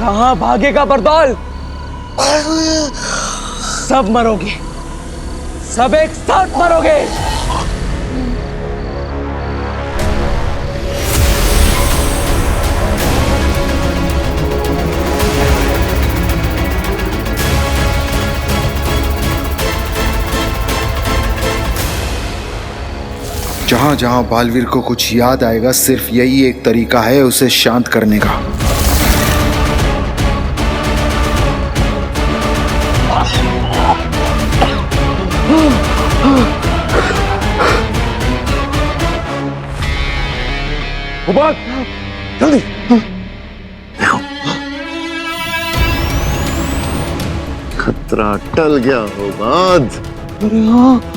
कहाँ भागेगा बरदौल? सब मरोगे, सब एक साथ मरोगे। जहां जहां बालवीर को कुछ याद आएगा, सिर्फ यही एक तरीका है उसे शांत करने का। जल्दी खतरा टल गया होगा।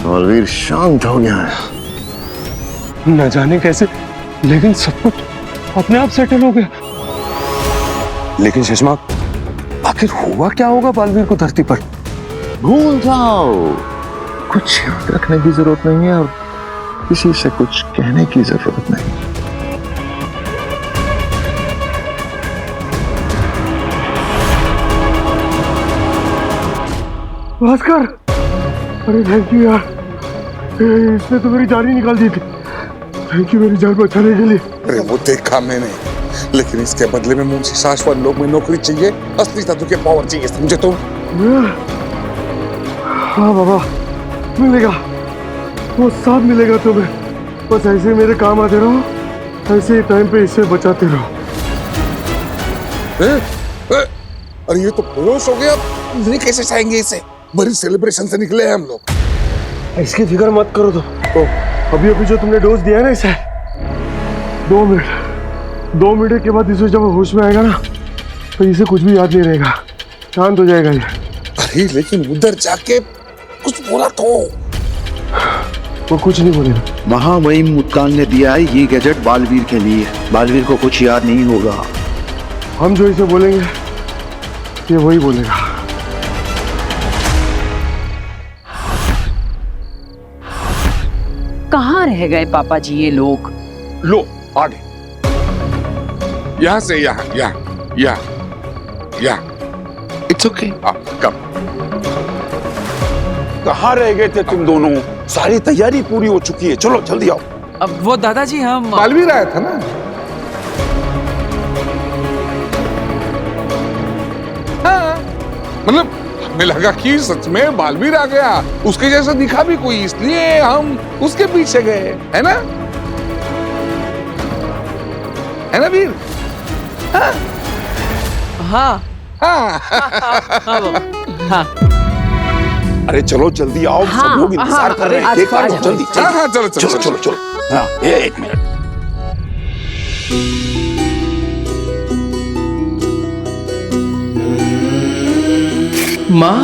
बालवीर शांत हो गया है। न जाने कैसे, लेकिन सब कुछ अपने आप सेटल हो गया। लेकिन चश्मा, आखिर हुआ क्या होगा बालवीर को धरती पर? भूल जाओ, कुछ याद रखने की जरूरत नहीं है और किसी से कुछ कहने की जरूरत नहीं। भास्कर, अरे थैंक यू यार, इसने तो मेरी जान ही निकाल दी थी। थैंक यू मेरी जान बचाने के लिए। अरे वो देखा मैंने, लेकिन इसके बदले में मुंशी शाश्वत लोग में नौकरी चाहिए, असली तत्व के पावर चाहिए, समझे तुम? हाँ बाबा, मिलेगा, वो सब मिलेगा तुम्हें। बस ऐसे मेरे काम आते रहो, ऐसे ही टाइम पे इसे बचाते रहो। अरे ये तो बेहोश हो गया, नहीं कैसे चाहेंगे इसे? बड़ी सेलिब्रेशन से निकले हैं हम लोग। इसकी फिक्र मत करो। तो अभी जो तुमने डोज दिया है ना इसे, 2 मिनट के बाद इसे जब होश में आएगा ना, तो इसे कुछ भी याद नहीं रहेगा, शांत हो जाएगा ये। अरे लेकिन उधर जाके कुछ बोला तो? वो कुछ नहीं बोलेगा। महामहिम मुत्तान ने दिया है ये गैजेट बालवीर के लिए। बालवीर को कुछ याद नहीं होगा। हम जो इसे बोलेंगे ये वही बोलेगा। कहाँ रह गए पापा जी ये लोग? लो आगे, यहाँ से यहाँ। It's okay. कम। कहाँ रह गए थे तुम दोनों? सारी तैयारी पूरी हो चुकी है, चलो जल्दी आओ। अब वो दादाजी हम बालवीर आया था ना? हाँ, मतलब हमें लगा कि सच में बालवीर आ गया, उसके जैसा दिखा भी कोई, इसलिए हम उसके पीछे गए, है ना? है ना वीर? हाँ हाँ हाँ, अरे चलो जल्दी आओ, सब लोग इंतजार कर रहे हैं। केक काटो जल्दी। हाँ चलो चलो। हाँ, एक मिनट। माँ,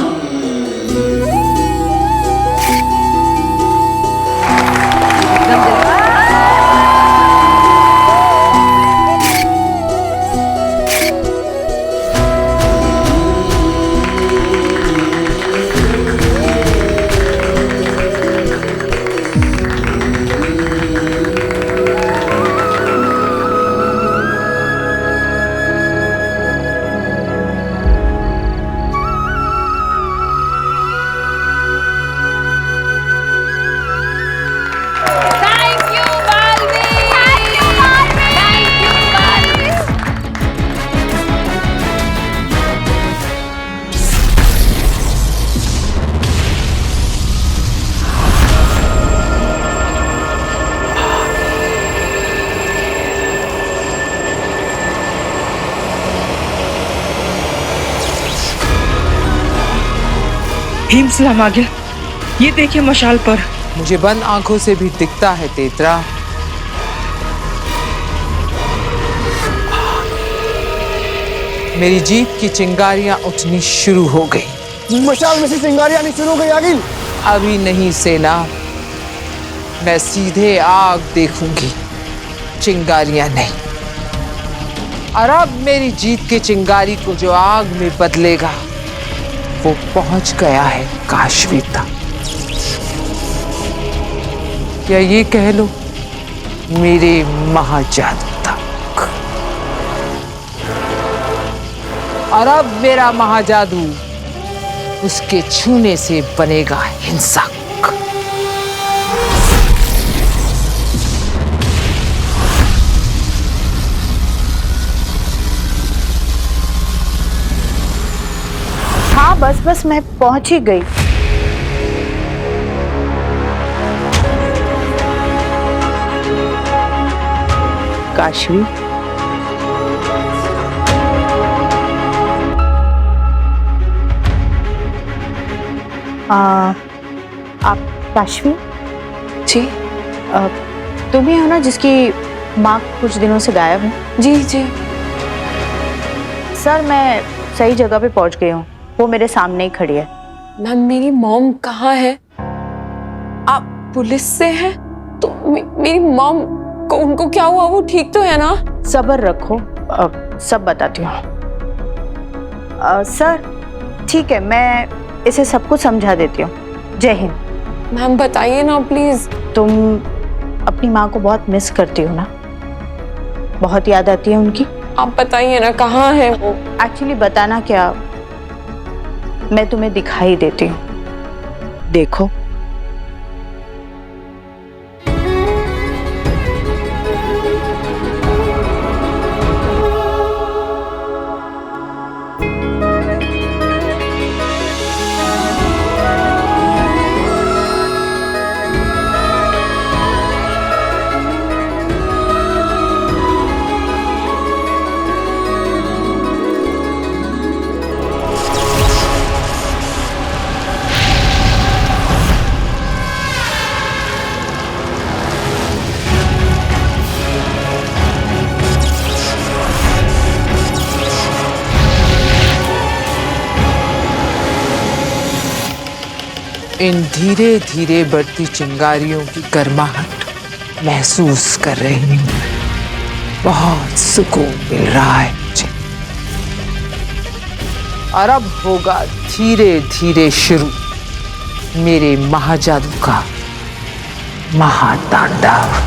भीमसलाम आ गया। ये देखिए मशाल पर। मुझे बंद आंखों से भी दिखता है तेतरा। मेरी जीत की चिंगारियां उठनी शुरू हो गई। मशाल में से चिंगारियां आनी शुरू हो गई आगिल। अभी नहीं सेना, मैं सीधे आग देखूंगी, चिंगारियां नहीं। और अब मेरी जीत की चिंगारी को जो आग में बदलेगा वो पहुंच गया है काश्मीर तक, या ये कह लो मेरे महाजादू तक। और अब मेरा महाजादू उसके छूने से बनेगा हिंसक। हाँ बस मैं पहुंच ही गई। काशवी, आप काशवी जी? तुम ही हो ना जिसकी माँ कुछ दिनों से गायब है? जी जी। सर मैं सही जगह पे पहुंच गई हूँ, वो मेरे सामने ही खड़ी है। मैम मेरी मॉम कहाँ है? आप पुलिस से हैं? तो मेरी मॉम को, उनको क्या हुआ? वो ठीक तो है ना? सब्र रखो, सब बताती हूँ। सर ठीक है, मैं इसे सब कुछ समझा देती हूँ। जय हिंद। मैम बताइए ना प्लीज। तुम अपनी माँ को बहुत मिस करती हो ना? बहुत याद आती है उनकी? आप बताइए ना कहाँ है वो? एक्चुअली बताना क्या, मैं तुम्हें दिखाई देती हूँ, देखो। इन धीरे धीरे बढ़ती चिंगारियों की गर्माहट महसूस कर रही हूँ। बहुत सुकून मिल रहा है मुझे। और अब होगा धीरे धीरे शुरू मेरे महाजादू का महातांडव।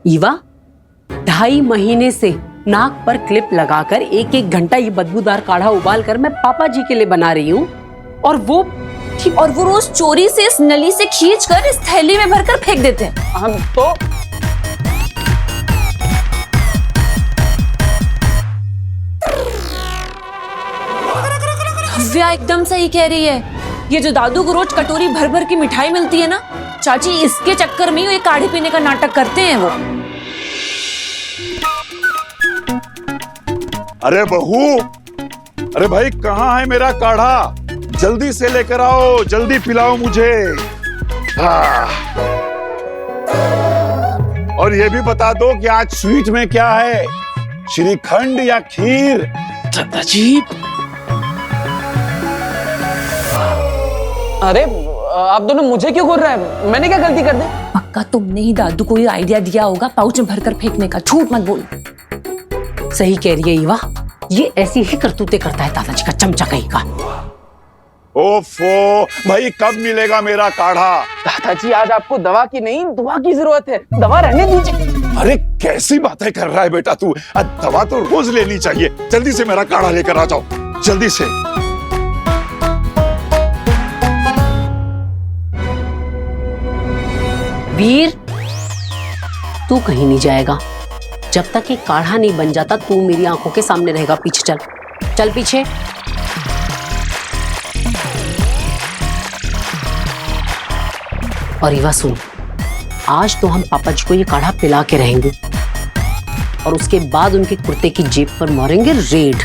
ईवा, 2.5 महीने से नाक पर क्लिप लगाकर 1-1 घंटा ये बदबूदार काढ़ा उबाल कर मैं पापा जी के लिए बना रही हूँ, और वो रोज चोरी से इस नली से खींचकर इस थैली में भरकर फेंक देते हैं। हम तो भव्या एकदम सही कह रही है। ये जो दादू को रोज कटोरी भर भर की मिठाई मिलती है ना, चाची इसके चक्कर में ये काढ़े पीने का नाटक करते हैं वो। अरे बहू, अरे भाई कहाँ है मेरा काढ़ा? जल्दी से लेकर आओ, जल्दी पिलाओ मुझे। और ये भी बता दो कि आज स्वीट में क्या है, श्रीखंड या खीर? दादाजी, अरे आप दोनों मुझे क्यों घूर रहे हैं? मैंने क्या गलती कर दी? पक्का तुमने ही दादू को ये आइडिया दिया होगा पाउच में भरकर फेंकने का। झूठ मत बोल। सही कह रही है ईवा, ये ऐसी ही करतूतें करता है दादाजी का चमचा कहीं का। ओफो भाई, कब मिलेगा मेरा काढ़ा? दादाजी आज आपको दवा की नहीं दुआ की जरूरत है, दवा रहने दीजिए। अरे कैसी बातें कर रहा है बेटा तू? दवा तो रोज लेनी चाहिए। जल्दी से मेरा काढ़ा लेकर आ जाओ, जल्दी से। वीर, तू कहीं नहीं जाएगा जब तक ये काढ़ा नहीं बन जाता। तू मेरी आंखों के सामने रहेगा। पीछे चल, चल पीछे। और ईवा सुन, आज तो हम पापा जी को ये काढ़ा पिला के रहेंगे और उसके बाद उनके कुर्ते की जेब पर मारेंगे रेड।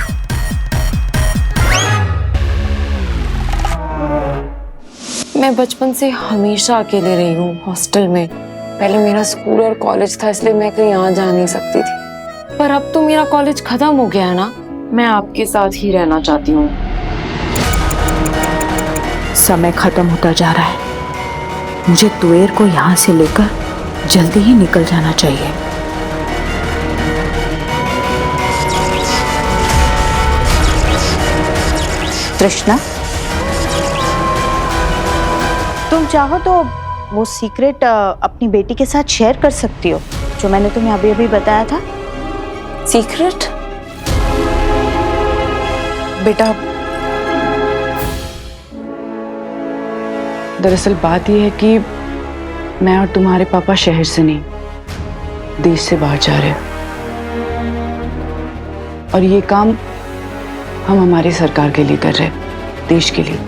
मैं बचपन से हमेशा अकेले रही हूँ हॉस्टल में। पहले मेरा स्कूल और कॉलेज था, इसलिए मैं कहीं आ जा नहीं सकती थी। पर अब तो मेरा कॉलेज खत्म हो गया है ना, मैं आपके साथ ही रहना चाहती हूँ। समय खत्म होता जा रहा है। मुझे तुएर को यहाँ से लेकर जल्दी ही निकल जाना चाहिए। तृष्णा, तुम चाहो तो वो सीक्रेट अपनी बेटी के साथ शेयर कर सकती हो जो मैंने तुम्हें अभी अभी बताया था। सीक्रेट? बेटा, दरअसल बात यह है कि मैं और तुम्हारे पापा शहर से नहीं, देश से बाहर जा रहे हैं। और ये काम हम हमारी सरकार के लिए कर रहे हैं, देश के लिए।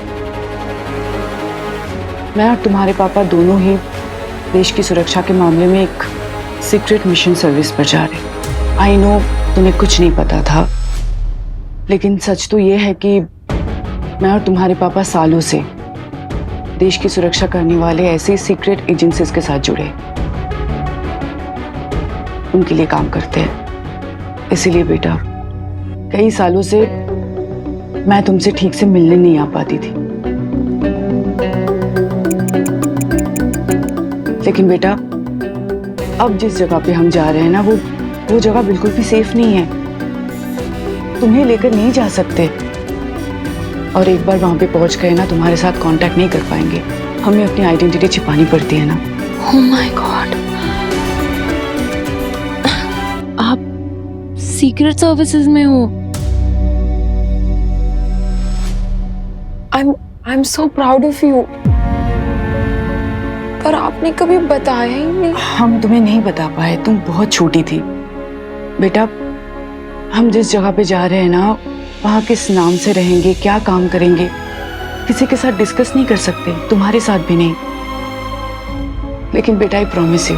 मैं और तुम्हारे पापा दोनों ही देश की सुरक्षा के मामले में एक सीक्रेट मिशन सर्विस पर जा रहे हैं। आई नो तुम्हें कुछ नहीं पता था, लेकिन सच तो ये है कि मैं और तुम्हारे पापा सालों से देश की सुरक्षा करने वाले ऐसी सीक्रेट एजेंसीज के साथ जुड़े, उनके लिए काम करते हैं। इसीलिए बेटा, कई सालों से मैं तुमसे ठीक से मिलने नहीं आ पाती थी। लेकिन बेटा, अब जिस जगह पे हम जा रहे हैं ना, वो जगह बिल्कुल भी सेफ नहीं है। तुम्हें लेकर नहीं जा सकते, और एक बार वहां पे पहुंच गए ना, तुम्हारे साथ कांटेक्ट नहीं कर पाएंगे। हमें अपनी आइडेंटिटी छिपानी पड़ती है ना। Oh my God! आप सीक्रेट सर्विसेज में हो? I'm so proud of you. पर आपने कभी बताया ही नहीं। हम तुम्हें नहीं बता पाए, तुम बहुत छोटी थी। बेटा, हम जिस जगह पे जा रहे हैं ना, वहाँ किस नाम से रहेंगे, क्या काम करेंगे, किसी के साथ डिस्कस नहीं कर सकते, तुम्हारे साथ भी नहीं। लेकिन बेटा, आई प्रॉमिस यू,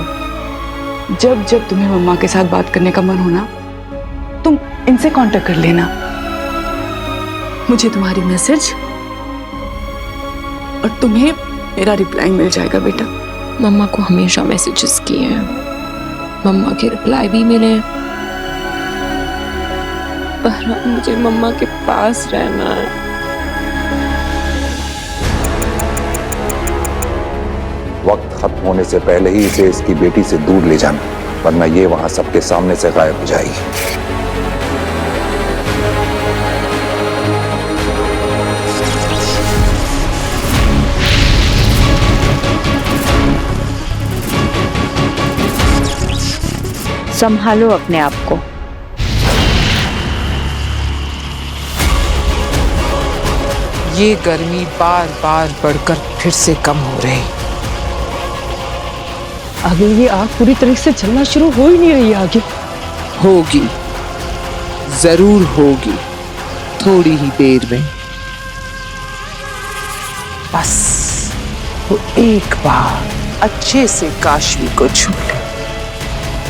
जब जब तुम्हें मम्मा के साथ बात करने का मन हो ना, तुम इनसे कांटेक्ट कर लेना। मुझे तुम्हारी मैसेज और तुम्हें मेरा रिप्लाई मिल जाएगा बेटा। मम्मा को हमेशा मैसेजेस किए हैं, मम्मा के रिप्लाई भी मिले हैं, पर अब मुझे मम्मा के पास रहना है। वक्त खत्म होने से पहले ही इसे इसकी बेटी से दूर ले जाना, वरना ये वहां सबके सामने से गायब हो जाएगी। संभालो अपने आप को। ये गर्मी बार बार बढ़कर फिर से कम हो रही। आगे ये आग पूरी तरह से चलना शुरू हो ही नहीं रही है। आगे होगी, जरूर होगी, थोड़ी ही देर में। बस वो एक बार अच्छे से काशवी को छू ले,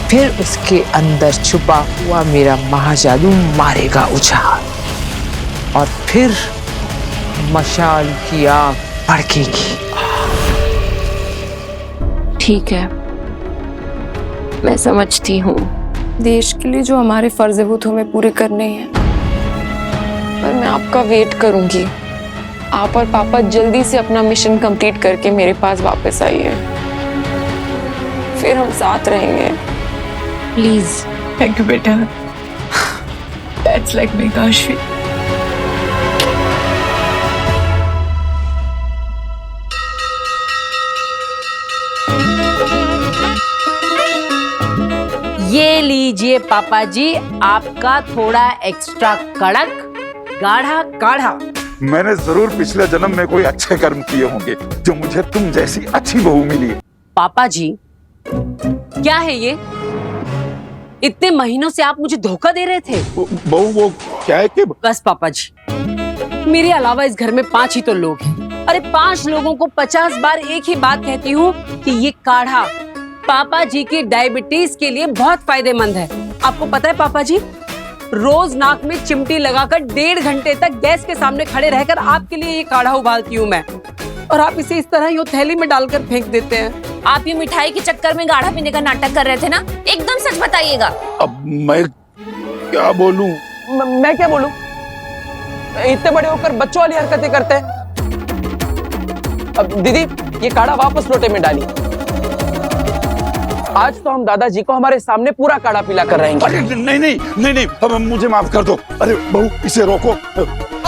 फिर उसके अंदर छुपा हुआ मेरा महाजादू मारेगा उछाल, और फिर मशाल की आग भड़केगी। ठीक है, मैं समझती हूँ, देश के लिए जो हमारे फर्ज है वो तो हमें पूरे करने हैं। पर मैं आपका वेट करूंगी। आप और पापा जल्दी से अपना मिशन कंप्लीट करके मेरे पास वापस आइए, फिर हम साथ रहेंगे। प्लीज। थैंक यू बेटा। That's like me Kashvi. ये लीजिए पापा जी, आपका थोड़ा एक्स्ट्रा कड़क गाढ़ा काढ़ा। मैंने जरूर पिछले जन्म में कोई अच्छे कर्म किए होंगे जो मुझे तुम जैसी अच्छी बहू मिली। पापा जी, क्या है ये? इतने महीनों से आप मुझे धोखा दे रहे थे। बहू, वो क्या है कि बस पापा जी, मेरे अलावा इस घर में 5 ही तो लोग हैं। अरे 5 लोगों को 50 बार एक ही बात कहती हूँ कि ये काढ़ा पापा जी की डायबिटीज के लिए बहुत फायदेमंद है। आपको पता है पापा जी, रोज नाक में चिमटी लगाकर 1.5 घंटे तक गैस के सामने खड़े रहकर आपके लिए ये काढ़ा उबालती हूँ मैं। और आप इसे इस तरह ही थैली में डालकर फेंक देते हैं। आप ये मिठाई के चक्कर में गाढ़ा पीने का नाटक कर रहे थे ना? एकदम सच बताइएगा। अब मैं क्या बोलूं? मैं क्या बोलूं? इतने बड़े होकर बच्चों वाली हरकतें करते हैं। अब दीदी ये काढ़ा वापस लोटे में डालिए। आज तो हम दादाजी को हमारे सामने पूरा काढ़ा पिला कर रहेंगे। अरे नहीं नहीं नहीं नहीं, अब मुझे माफ कर दो। अरे बहू इसे रोको।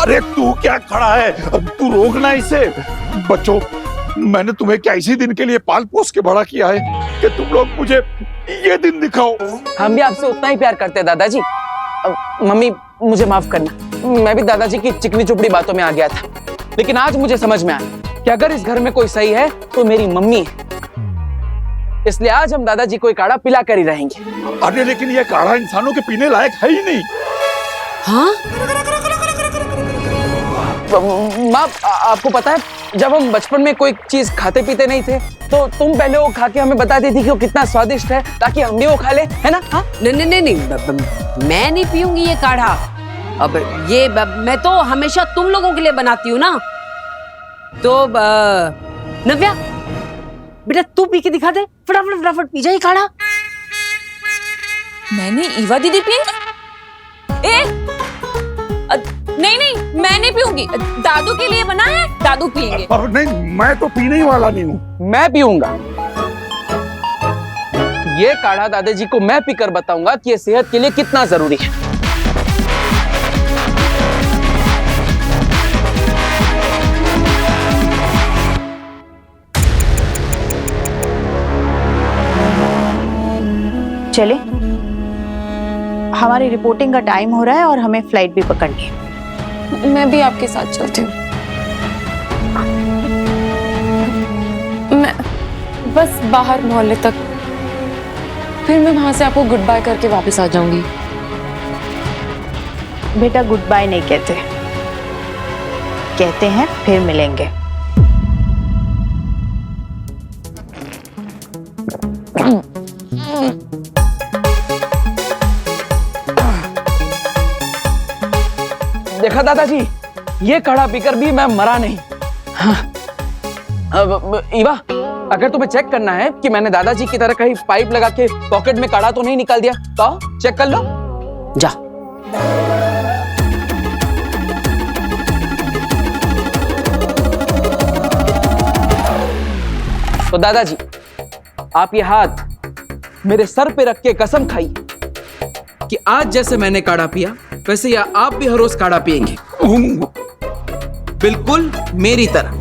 अरे तू क्या खड़ा है, अब तू रोकना इसे। बच्चों, मैंने तुम्हें क्या इसी दिन के लिए पाल पोस के बड़ा किया है कि तुम लोग मुझे ये दिन दिखाओ। हम भी आपसे उतना ही प्यार करते हैं दादाजी। मम्मी मुझे माफ करना, मैं भी दादाजी की चिकनी चुपड़ी बातों में आ गया था। लेकिन आज मुझे समझ में आया कि अगर इस घर में कोई सही है तो मेरी मम्मी है। इसलिए आज हम दादाजी को काढ़ा पिला कर ही रहेंगे। अरे लेकिन ये काढ़ा इंसानों के पीने लायक है ही नहीं। हाँ? माँ, आपको पता है जब हम बचपन में कोई चीज खाते पीते नहीं थे तो तुम पहले वो खा के हमें बताती थी कि वो कितना स्वादिष्ट है ताकि हम भी वो खा ले, है ना? हाँ? नहीं, मैं नहीं पीऊंगी ये काढ़ा। अब ये मैं तो हमेशा तुम लोगों के लिए बनाती हूँ ना। तो नव्या बेटा तू पी के दिखा दे, फटाफट पी जाए काढ़ा। मैंने ईवा दीदी पिएंगे? नहीं, मैं नहीं पीऊंगी। दादू के लिए बना है, दादू पिएंगे। नहीं, मैं तो पीने ही वाला नहीं हूँ। मैं पीऊंगा। ये काढ़ा दादाजी को मैं पीकर बताऊंगा कि ये सेहत के लिए कितना जरूरी है। चले, हमारी रिपोर्टिंग का टाइम हो रहा है और हमें फ्लाइट भी पकड़नी है। मैं भी आपके साथ चलती हूँ। मैं बस बाहर मोहल्ले तक, फिर मैं वहां से आपको गुड बाय करके वापस आ जाऊंगी। बेटा गुड बाय नहीं कहते, कहते हैं फिर मिलेंगे। देखा दादाजी, ये काढ़ा पीकर भी मैं मरा नहीं। हाँ। अब ईवा, अगर तुम्हें चेक करना है कि मैंने दादाजी की तरह कहीं पाइप लगा के पॉकेट में काढ़ा तो नहीं निकाल दिया तो चेक कर लो। जा। तो दादाजी, आप ये हाथ मेरे सर पे रख के कसम खाइए कि आज जैसे मैंने काढ़ा पिया वैसे या आप भी हर रोज काढ़ा पिएंगे, बिल्कुल मेरी तरह।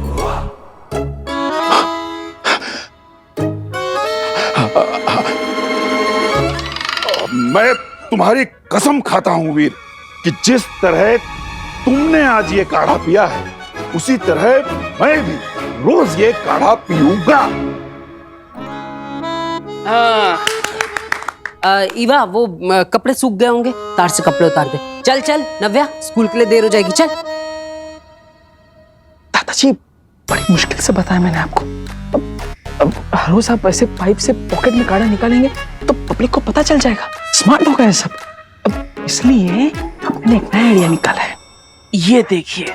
मैं तुम्हारी कसम खाता हूं वीर कि जिस तरह तुमने आज ये काढ़ा पिया है उसी तरह मैं भी रोज ये काढ़ा पीऊंगा। हाँ। ईवा वो कपड़े सूख गए होंगे, तार से कपड़े उतार दे। चल चल नव्या, स्कूल के लिए देर हो जाएगी। चल। दादाजी बड़ी मुश्किल से बताया मैंने आपको। अब हर रोज आप ऐसे पाइप से पॉकेट में काढ़ा निकालेंगे तो पब्लिक को पता चल जाएगा, स्मार्ट होगा ये सब। अब इसलिए हमने एक नया आइडिया निकाला है। ये देखिए,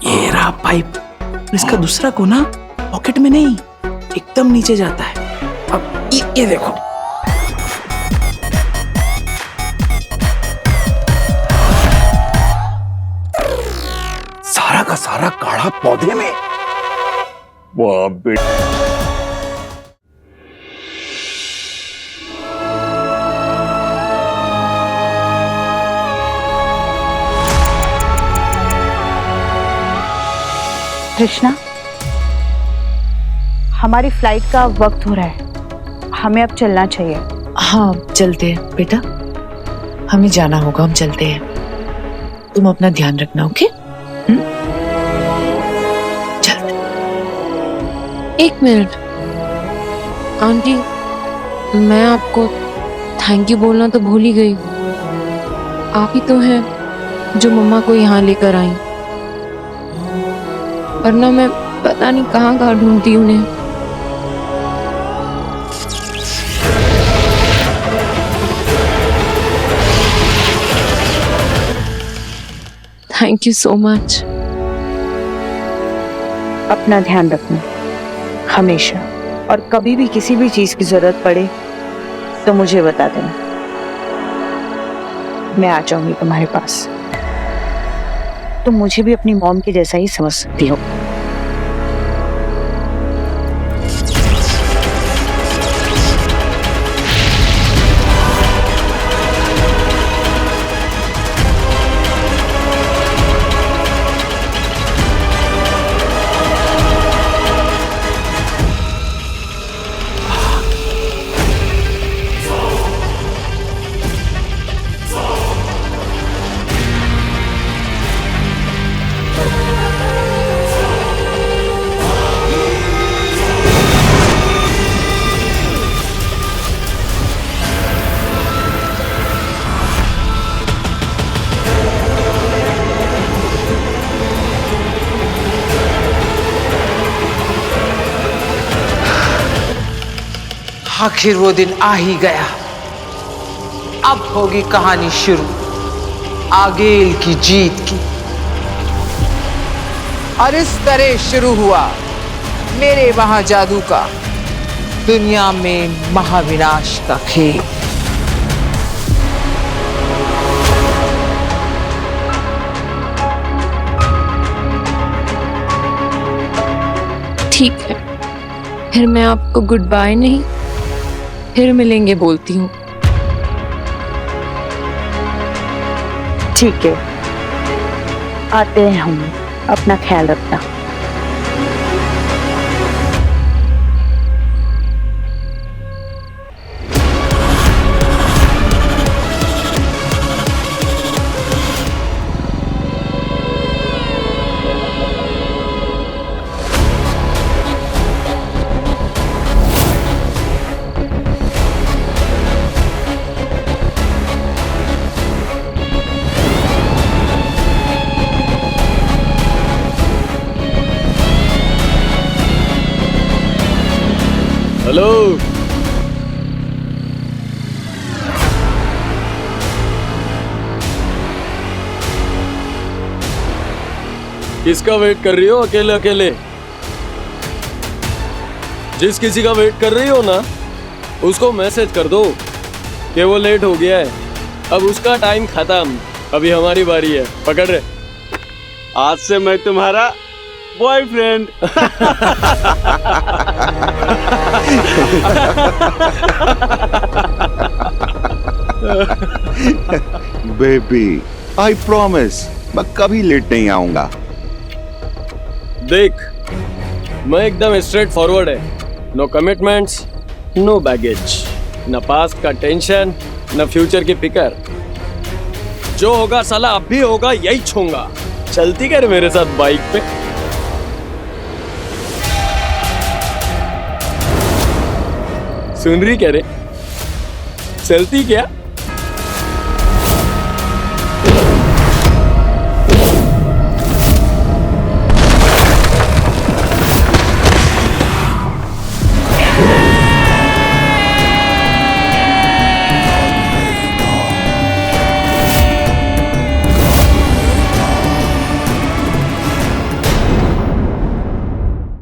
ये रहा पाइप, इसका दूसरा कोना पॉकेट में नहीं एकदम नीचे जाता है। अब ये देखो, सारा का सारा काढ़ा पौधे में। वाह बेटा। कृष्णा, हमारी फ्लाइट का वक्त हो रहा है, हमें अब चलना चाहिए। हाँ चलते हैं बेटा, हमें जाना होगा, हम चलते हैं। तुम अपना ध्यान रखना, ओके? चलते। एक मिनट आंटी, मैं आपको थैंक यू बोलना तो भूल ही गई। आप ही तो हैं जो मम्मा को यहाँ लेकर आई, वरना मैं पता नहीं कहाँ कहाँ ढूंढती उन्हें। Thank you so much. अपना ध्यान रखना हमेशा, और कभी भी किसी भी चीज की जरूरत पड़े तो मुझे बता देना, मैं आ जाऊंगी तुम्हारे पास। तुम मुझे भी अपनी मॉम के जैसा ही समझ सकती हो। आखिर वो दिन आ ही गया। अब होगी कहानी शुरू आगेल की जीत की। और इस तरह शुरू हुआ मेरे वहां जादू का दुनिया में महाविनाश का खेल। ठीक है, फिर मैं आपको गुड बाय नहीं, फिर मिलेंगे बोलती हूँ। ठीक है, आते हैं हम, अपना ख्याल रखना। हेलो, किसका वेट कर रही हो अकेले अकेले? जिस किसी का वेट कर रही हो ना, उसको मैसेज कर दो कि वो लेट हो गया है, अब उसका टाइम खत्म, अभी हमारी बारी है। पकड़ रहे, आज से मैं तुम्हारा बॉयफ्रेंड। बेबी, आई प्रॉमिस मैं कभी लेट नहीं आऊंगा। देख, मैं एकदम स्ट्रेट फॉरवर्ड है, नो कमिटमेंट्स, नो बैगेज, न पास्ट का टेंशन, न फ्यूचर की फिकर। जो होगा साला अब भी होगा, यही छूंगा। चलती कर मेरे साथ बाइक पे। सुन रही क्या रे? चलती क्या?